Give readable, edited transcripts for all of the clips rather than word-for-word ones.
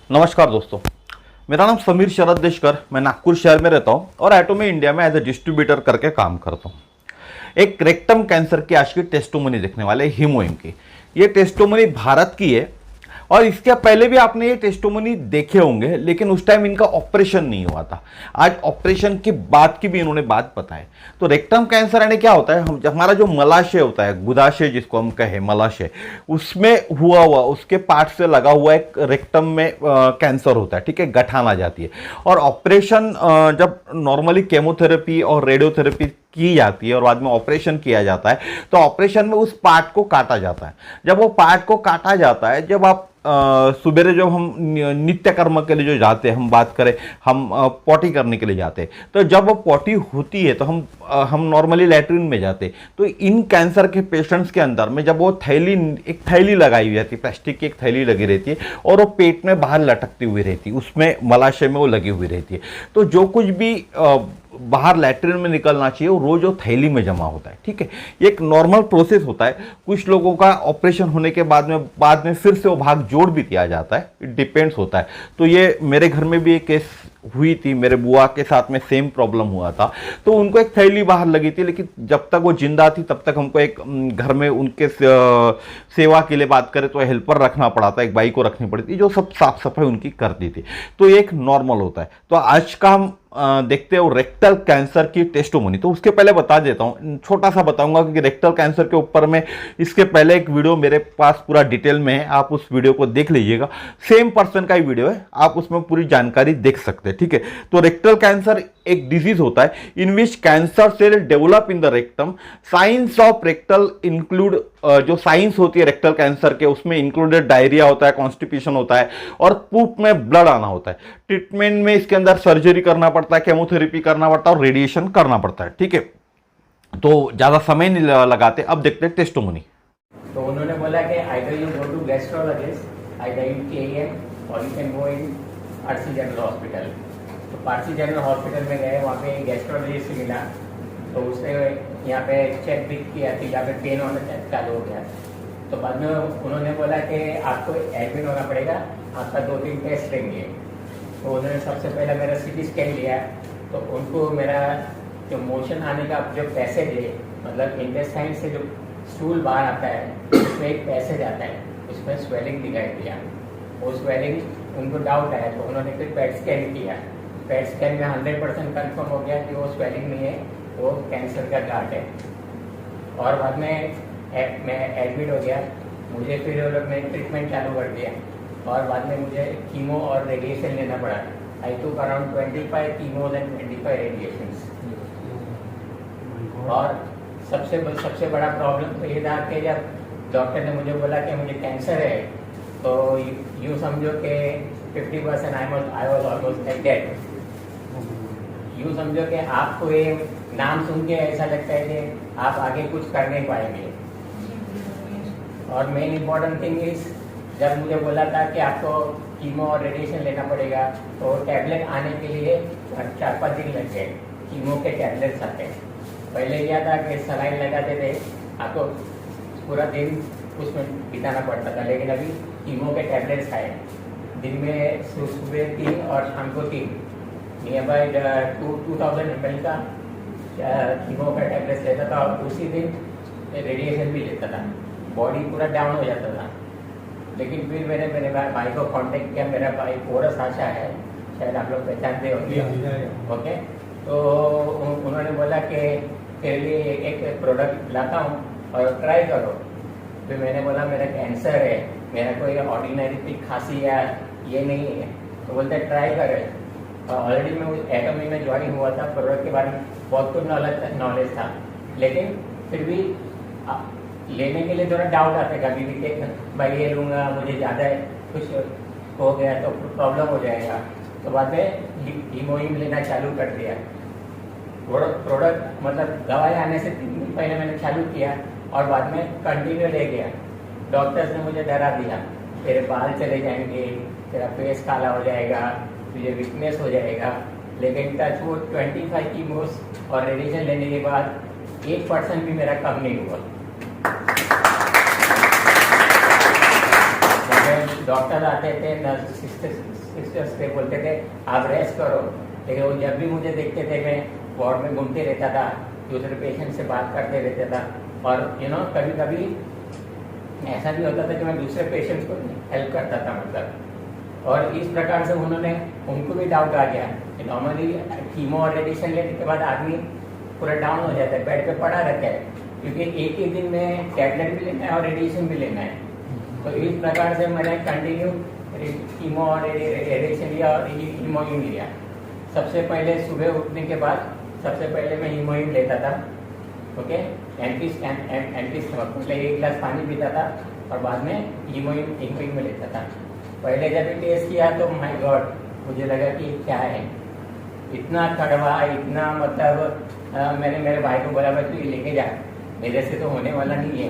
नमस्कार दोस्तों, मेरा नाम समीर शरद देशकर। मैं नागपुर शहर में रहता हूं और एटोमी इंडिया में एज ए डिस्ट्रीब्यूटर करके काम करता हूं। एक रेक्टम कैंसर की आज की टेस्टोमनी देखने वाले हीमोइम की। ये टेस्टोमनी भारत की है और इसके पहले भी आपने ये टेस्टोमनी देखे होंगे, लेकिन उस टाइम इनका ऑपरेशन नहीं हुआ था। आज ऑपरेशन के बाद की भी इन्होंने बात बताई। तो रेक्टम कैंसर यानी क्या होता है, हमारा जो मलाशय होता है, गुदाशय जिसको हम कहें मलाशय, उसमें हुआ उसके पार्ट से लगा हुआ एक रेक्टम में कैंसर होता है। ठीक है, गठान आ जाती है और ऑपरेशन जब नॉर्मली केमोथेरेपी और रेडियोथेरेपी की जाती है और बाद में ऑपरेशन किया जाता है, तो ऑपरेशन में उस पार्ट को काटा जाता है। जब वो पार्ट को काटा जाता है, जब आप सुबेरे जब हम नित्य कर्म के लिए जो जाते हैं, हम बात करें, हम पॉटी करने के लिए जाते हैं, तो जब वो पॉटी होती है तो हम नॉर्मली लैट्रिन में जाते हैं। तो इन कैंसर के पेशेंट्स के अंदर में जब वो एक थैली लगाई हुई रहती है, प्लास्टिक की एक थैली लगी रहती है और वो पेट में बाहर लटकती हुई रहती है, उसमें मलाशय में वो लगी हुई रहती है। तो जो कुछ भी बाहर लैट्रिन में निकलना चाहिए वो रोज वो थैली में जमा होता है। ठीक है, ये एक नॉर्मल प्रोसेस होता है। कुछ लोगों का ऑपरेशन होने के बाद में फिर से वो भाग जोड़ भी दिया जाता है, इट डिपेंड्स होता है। तो ये मेरे घर में भी एक केस हुई थी, मेरे बुआ के साथ में सेम प्रॉब्लम हुआ था। तो उनको एक थैली बाहर लगी थी, लेकिन जब तक वो जिंदा थी तब तक हमको एक घर में उनके सेवा के लिए बात करें तो हेल्पर रखना पड़ा था, एक बाई को रखनी पड़ी थी जो सब साफ सफाई उनकी करती थी। तो ये एक नॉर्मल होता है। तो आज का हम देखते हैं रेक्टल कैंसर की टेस्टोमनी। तो उसके पहले बता देता हूं, छोटा सा बताऊंगा, क्योंकि रेक्टल कैंसर के ऊपर में इसके पहले एक वीडियो मेरे पास पूरा डिटेल में है, आप उस वीडियो को देख लीजिएगा। सेम पर्सन का ही वीडियो है, आप उसमें पूरी जानकारी देख सकते हैं। ठीक है, तो रेक्टल कैंसर एक डिजीज होता है in which cancer cell develop in the rectum. Science of rectal include, जो साइंस होती है रेक्टल कैंसर के, उसमें इंक्लूडेड डायरिया होता है, कॉन्स्टिपेशन होता है और पूप में ब्लड आना होता है। ट्रीटमेंट में इसके अंदर सर्जरी करना पड़ता है, केमोथेरेपी करना पड़ता है और रेडिएशन करना पड़ता है। ठीक है, तो ज्यादा समय नहीं लगाते, अब देखते हैं टेस्टोमनी। तो उन्होंने बोला कि either you go to gastrologist, either in KEM और you can go in Parsi general hospital. तो पारसी जनरल हॉस्पिटल में गए, वहाँ पे गैस्ट्रोलॉजिस्ट मिला, तो उसने यहाँ पे चेक भी किया कि यहाँ पे पेन होना चालू हो गया। तो बाद में उन्होंने बोला कि आपको एडमिट होना पड़ेगा, आपका 2-3 टेस्ट लेंगे। तो उन्होंने सबसे पहले मेरा सीटी स्कैन लिया, तो उनको मेरा जो मोशन आने का जो पैसेज है, मतलब इंटेस्टाइन से जो स्टूल बाहर आता है, उसमें एक पैसेज आता है, उसमें स्वेलिंग दिखाई दिया। वो स्वेलिंग उनको डाउट आया, तो उन्होंने फिर पेट स्कैन किया। पेट स्कैन में 100% कन्फर्म हो गया कि वो स्वेलिंग नहीं है, वो कैंसर का गांठ है। और बाद में मैं एडमिट हो गया। मुझे फिर वो लोग ने ट्रीटमेंट चालू कर दिया और बाद में मुझे कीमो और रेडिएशन लेना पड़ा। आई टूक अराउंड 25 कीमोज एंड 25 रेडिएशंस। और सबसे बड़ा प्रॉब्लम तो ये था कि जब डॉक्टर ने मुझे बोला कि मुझे कैंसर है, तो यूँ समझो कि 50% I was almost like dead. यूँ समझो कि आपको ये नाम सुन के ऐसा लगता है कि आप आगे कुछ कर नहीं पाएंगे। और मेन इम्पॉर्टेंट थिंग इज, जब मुझे बोला था कि आपको कीमो और रेडिएशन लेना पड़ेगा, तो टैबलेट आने के लिए 4-5 दिन लग गए। कीमो के टैबलेट्स आते हैं। पहले क्या था कि सलाइन लगाते थे, आपको पूरा दिन उसमें बिताना पड़ता था, लेकिन अभी कीमो के टैबलेट्स आए। दिन में सुबह 3 और शाम को 3, नियर बाई 2000 ml का कीमो का टैबलेट्स लेता था और उसी दिन रेडिएशन भी लेता था। बॉडी पूरा डाउन हो जाता था। लेकिन फिर मेरे भाई को कांटेक्ट किया। मेरा भाई पोरस आशा है, शायद आप लोग पहचानते होंगे। ओके, तो उन्होंने बोला कि तेरे लिए एक प्रोडक्ट लाता हूँ और ट्राई करो। फिर मैंने बोला मेरा कैंसर है, मेरा कोई ऑर्डिनरी खांसी या ये नहीं है। तो बोलते ट्राई करे। ऑलरेडी मैं एटोमी में ज्वाइन हुआ था, प्रोडक्ट के बारे में बहुत कुछ नॉलेज था, लेकिन फिर भी लेने के लिए थोड़ा डाउट आता है कभी भी कि भाई ये लूँगा, मुझे ज़्यादा कुछ हो गया तो प्रॉब्लम हो जाएगा। तो बाद में हीमोइम लेना चालू कर दिया। प्रोडक्ट मतलब दवाई आने से 3 दिन पहले मैंने चालू किया और बाद में कंटिन्यू ले गया। डॉक्टर्स ने मुझे डरा दिया, तेरे बाल चले जाएंगे, तेरा फेस काला हो जाएगा, तुझे वीकनेस हो जाएगा। लेकिन टच वो 25 कीमोस और रेडिएशन लेने के बाद 1% भी मेरा कम नहीं हुआ। डॉक्टर आते थे, नर्स सिस्टर्स थे, बोलते थे आप रेस्ट करो, लेकिन वो जब भी मुझे देखते थे मैं वार्ड में घूमते रहता था, दूसरे पेशेंट से बात करते रहता था, और कभी कभी ऐसा भी होता था कि मैं दूसरे पेशेंट्स को हेल्प करता था मतलब। और इस प्रकार से उनको भी डाउट आ गया कि नॉर्मली कीमो और रेडिएशन लेने के बाद आदमी पूरा डाउन हो जाता है, बेड पे पड़ा रहता है, क्योंकि एक ही दिन में टैबलेट भी लेना है और रेडिएशन भी लेना है। तो इस प्रकार से मैंने कंटिन्यू कीमो और रेडिएशन लिया और हीमोइन लिया। सबसे पहले सुबह उठने के बाद सबसे पहले मैं हीमोइन लेता था, ओके, एंटी पहले 1 गिलास पानी पीता था और बाद में हीमोइन में लेता था। पहले जब भी टेस्ट किया तो माय गॉड, मुझे लगा कि क्या है, इतना कड़वा, इतना मतलब मैंने मेरे भाई को बोला भाई तू ये लेके जा, मेरे से तो होने वाला नहीं है।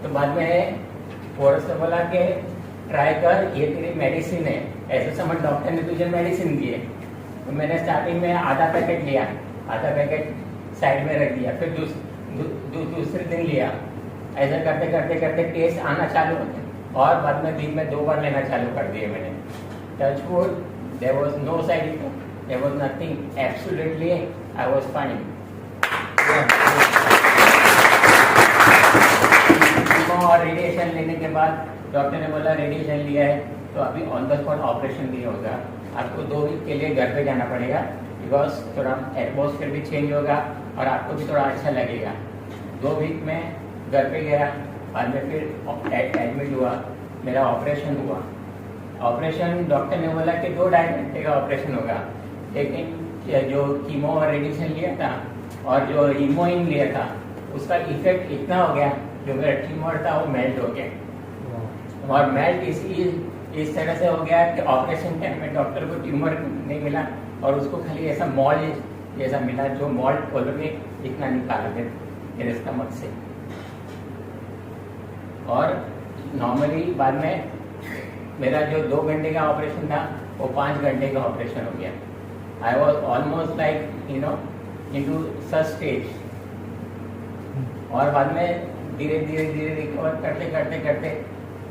तो बाद में फोर्स से बोला कि ट्राई कर, ये तेरी मेडिसिन है, ऐसे समझ डॉक्टर ने तुझे मेडिसिन दी है। तो मैंने स्टार्टिंग में आधा पैकेट लिया, आधा पैकेट साइड में रख दिया, फिर दूसरे दिन लिया। ऐसा करते करते करते टेस्ट आना चालू होते और बाद में दिन में 2 बार लेना चालू कर दिए मैंने। Touch wood, there was no side effect, there was nothing, absolutely I was fine. और रेडिएशन लेने के बाद डॉक्टर ने बोला रेडिएशन लिया है तो अभी ऑन द स्पॉट ऑपरेशन नहीं होगा, आपको 2 वीक के लिए घर पे जाना पड़ेगा, बिकॉज थोड़ा एटमोसफेयर भी चेंज होगा और आपको भी थोड़ा अच्छा लगेगा। 2 वीक में घर पे गया, बाद में फिर एडमिट हुआ, मेरा ऑपरेशन हुआ। ऑपरेशन डॉक्टर ने बोला कि 2-2.5 घंटे का ऑपरेशन होगा, लेकिन जो कीमो और रेडिएशन लिया था और जो हीमोइन लिया था उसका इफेक्ट इतना हो गया, जो मेरा ट्यूमर था वो मेल्ट हो गया। और मेल्ट इस तरह से हो गया कि ऑपरेशन टाइम में डॉक्टर को ट्यूमर नहीं मिला और उसको खाली ऐसा मोल्ड जैसा मिला, जो मोल्ड खोल के इतना निकाला मेरे स्टमक से। और नॉर्मली बाद में मेरा जो 2 घंटे का ऑपरेशन था वो 5 घंटे का ऑपरेशन हो गया। I was almost like into such stage. और बाद में धीरे धीरे रिकवर करते करते करते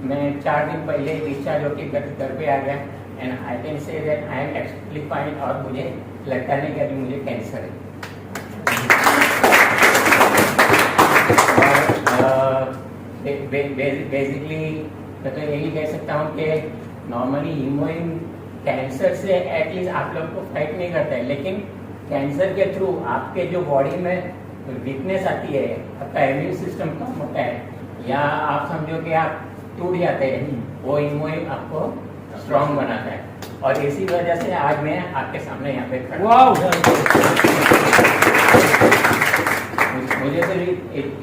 मैं 4 दिन पहले डिस्चार्ज होकर घर पे आ गया, and I can say that I am actually fine. और मुझे लगता नहीं कि अभी मुझे कैंसर है। बेसिकली मैं तो यही कह सकता हूँ कि नॉर्मली हीमोइन कैंसर से एटलीस्ट आप लोग को फाइट नहीं करता है, लेकिन कैंसर के थ्रू आपके जो बॉडी में वीकनेस आती है, आपका इम्यून सिस्टम कम होता है, या आप समझो कि आप टूट जाते हैं, वो हीमोइन आपको स्ट्रॉन्ग बनाता है। और इसी वजह से आज मैं आपके सामने यहाँ पे खड़ा हूँ। मुझे तो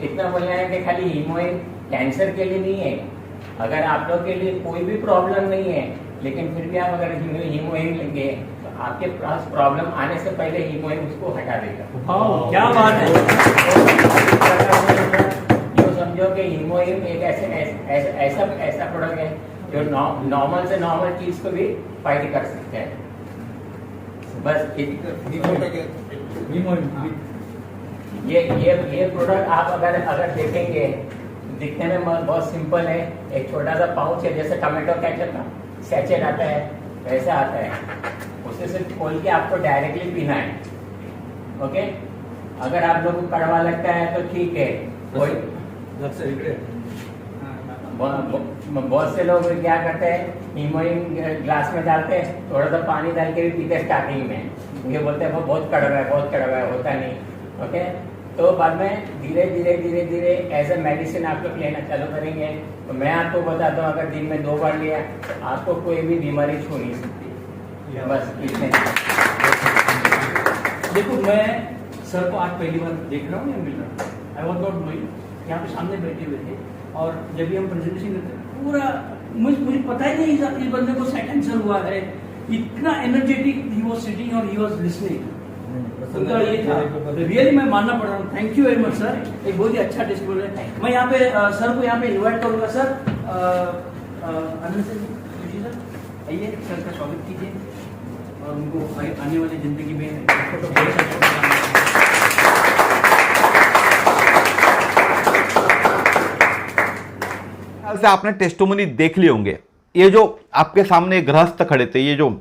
इतना बोलना है कि खाली हीमोइन कैंसर के लिए नहीं है, अगर आप लोग के लिए कोई भी प्रॉब्लम नहीं है, लेकिन फिर भी आप अगर हीमोइन लेंगे तो आपके पास प्रॉब्लम आने से पहले हीमोइन उसको हटा देगा। क्या बात है। जो समझो कि हीमोइन एक ऐसा प्रोडक्ट है जो नॉर्मल से नॉर्मल चीज को भी फाइट कर सकते हैं। बस ये प्रोडक्ट आप अगर देखेंगे, दिखने में बहुत सिंपल है, एक छोटा सा पाउच है, जैसे टमाटो केचप का सैचेट आता है वैसा आता है, उसे सिर्फ खोल के आपको डायरेक्टली पीना है। ओके, अगर आप लोगों को कड़वा लगता है तो ठीक है, बहुत से लोग क्या करते हैं, हीमोइन ग्लास में डालते हैं, थोड़ा सा पानी डाल के भी पीते स्टार्टिंग में, ये बोलते हैं वो बहुत कड़वा है, होता नहीं। ओके, तो बाद में धीरे धीरे एज ए मेडिसिन आप लोग लेना चालू करेंगे। तो मैं आपको बताता हूँ, अगर दिन में 2 बार लिया तो आपको कोई भी बीमारी छू नहीं सकती। बस इतने। देखो, मैं सर को आज पहली बार देख रहा हूँ या मिल रहा हूँ, आई वॉज नॉट नोइंग, यहाँ पे सामने बैठे हुए थे, और जब भी हम प्रेजेंटेशन करते पूरा मुझे पता ही नहीं इस बंदे को कैंसर हुआ है, इतना एनर्जेटिक ही वाज सिटिंग और ही वाज लिसनिंग। उनका ये था, रियली मैं मानना पड़ रहा हूँ। Thank you very much sir, एक बहुत ही अच्छा टेस्टिमोनियल है। मैं यहाँ पे सर को यहाँ पे इनवाइट करूँगा। सर आनंद सर आइए, सर का स्वागत कीजिए और उनको आने वाली जिंदगी में से आपने टेस्टोमनी देख लिए होंगे। ये जो आपके सामने गृहस्थ खड़े थे, ये जो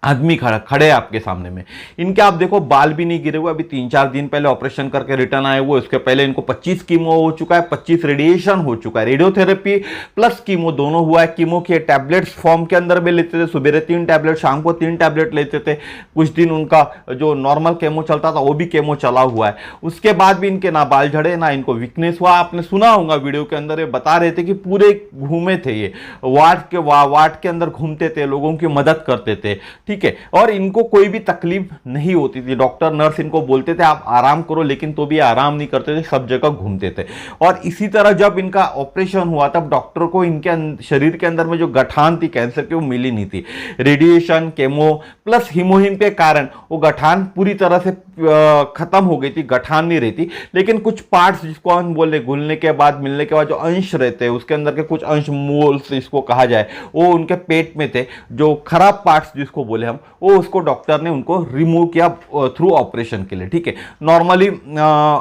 आदमी खड़े हैं आपके सामने में, इनके आप देखो बाल भी नहीं गिरे हुए, अभी 3-4 दिन पहले ऑपरेशन करके रिटर्न आए हुए। उसके पहले इनको 25 कीमो हो चुका है, 25 रेडिएशन हो चुका है, रेडियोथेरेपी प्लस कीमो दोनों हुआ है। कीमो के टैबलेट्स फॉर्म के अंदर भी लेते थे, सुबह 3 टैबलेट, शाम को 3 टैबलेट लेते थे। कुछ दिन उनका जो नॉर्मल केमो चलता था वो भी केमो चला हुआ है। उसके बाद भी इनके ना बाल झड़े ना इनको वीकनेस हुआ। आपने सुना होगा वीडियो के अंदर ये बता रहे थे कि पूरे घूमे थे, ये वार्ड के अंदर घूमते थे, लोगों की मदद करते थे, ठीक है। और इनको कोई भी तकलीफ नहीं होती थी, डॉक्टर नर्स इनको बोलते थे आप आराम करो, लेकिन तो भी आराम नहीं करते थे, सब जगह घूमते थे। और इसी तरह जब इनका ऑपरेशन हुआ तब डॉक्टर को इनके शरीर के अंदर में जो गठान थी कैंसर की वो मिली नहीं थी। रेडिएशन, केमो प्लस हीमोहिम के कारण वो गठान पूरी तरह से खत्म हो गई थी, गठान नहीं रहती। लेकिन कुछ पार्ट्स जिसको हम बोले घुलने के बाद, मिलने के बाद जो अंश रहते हैं उसके अंदर के कुछ अंश, मोल्स इसको कहा जाए, वो उनके पेट में थे। जो खराब पार्ट्स जिसको बोले हम, वो उसको डॉक्टर ने उनको रिमूव किया थ्रू ऑपरेशन के लिए, ठीक है। नॉर्मली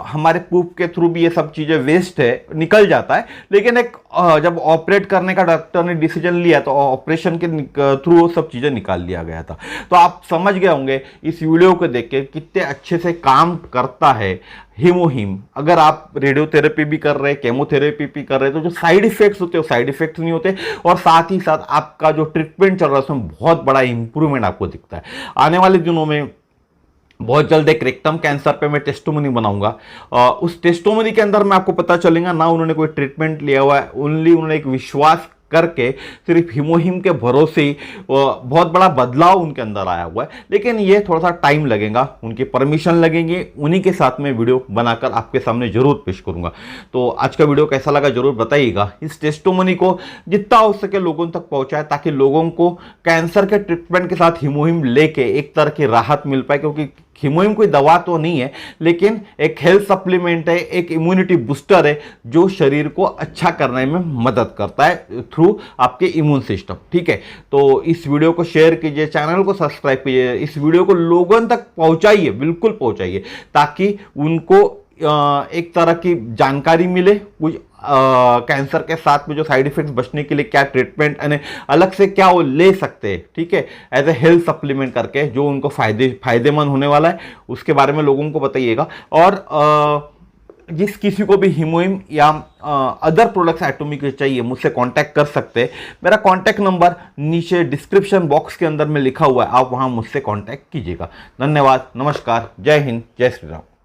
हमारे पूप के थ्रू भी ये सब चीजें वेस्ट है, निकल जाता है, लेकिन एक जब ऑपरेट करने का डॉक्टर ने डिसीजन लिया तो ऑपरेशन के थ्रू वो सब चीजें निकाल लिया गया था। तो आप समझ गए होंगे इस वीडियो को देख के कितने अच्छे से काम करता है हीमोहिम। अगर आप रेडियोथेरेपी भी कर रहे हैं, केमोथेरेपी भी कर रहे हैं, तो जो साइड इफेक्ट्स होते हैं वो साइड इफेक्ट्स नहीं होते, और साथ ही साथ आपका जो ट्रीटमेंट चल रहा है उसमें बहुत बड़ा इंप्रूवमेंट आपको दिखता है। आने वाले दिनों में बहुत जल्द एक रेक्टम कैंसर पे मैं टेस्टोमनी बनाऊंगा। उस टेस्टोमनी के अंदर मैं आपको पता चलेगा ना उन्होंने कोई ट्रीटमेंट लिया हुआ है, ओनली उन्होंने एक विश्वास करके सिर्फ हीमोहिम के भरोसे ही बहुत बड़ा बदलाव उनके अंदर आया हुआ है। लेकिन ये थोड़ा सा टाइम लगेगा, उनकी परमिशन लगेंगे, उन्हीं के साथ में वीडियो बनाकर आपके सामने जरूर पेश करूंगा। तो आज का वीडियो कैसा लगा जरूर बताइएगा। इस टेस्टोमनी को जितना हो सके लोगों तक पहुंचाए, ताकि लोगों को कैंसर के ट्रीटमेंट के साथ हीमोहिम लेके एक तरह की राहत मिल पाए, क्योंकि हीमोहिम कोई दवा तो नहीं है, लेकिन एक हेल्थ सप्लीमेंट है, एक इम्यूनिटी बूस्टर है जो शरीर को अच्छा करने में मदद करता है थ्रू आपके इम्यून सिस्टम, ठीक है। तो इस वीडियो को शेयर कीजिए, चैनल को सब्सक्राइब कीजिए, इस वीडियो को लोगों तक पहुंचाइए, बिल्कुल पहुंचाइए, ताकि उनको एक तरह की जानकारी मिले, कुछ कैंसर के साथ में जो साइड इफेक्ट्स बचने के लिए क्या ट्रीटमेंट यानी अलग से क्या वो ले सकते हैं, ठीक है, एज ए हेल्थ सप्लीमेंट करके जो उनको फायदेमंद होने वाला है उसके बारे में लोगों को बताइएगा। और जिस किसी को भी हीमोहिम या अदर प्रोडक्ट्स एटॉमिक चाहिए मुझसे कांटेक्ट कर सकते हैं। मेरा कांटेक्ट नंबर नीचे डिस्क्रिप्शन बॉक्स के अंदर में लिखा हुआ है, आप वहां मुझसे कांटेक्ट कीजिएगा। धन्यवाद, नमस्कार, जय हिंद, जय श्री राम।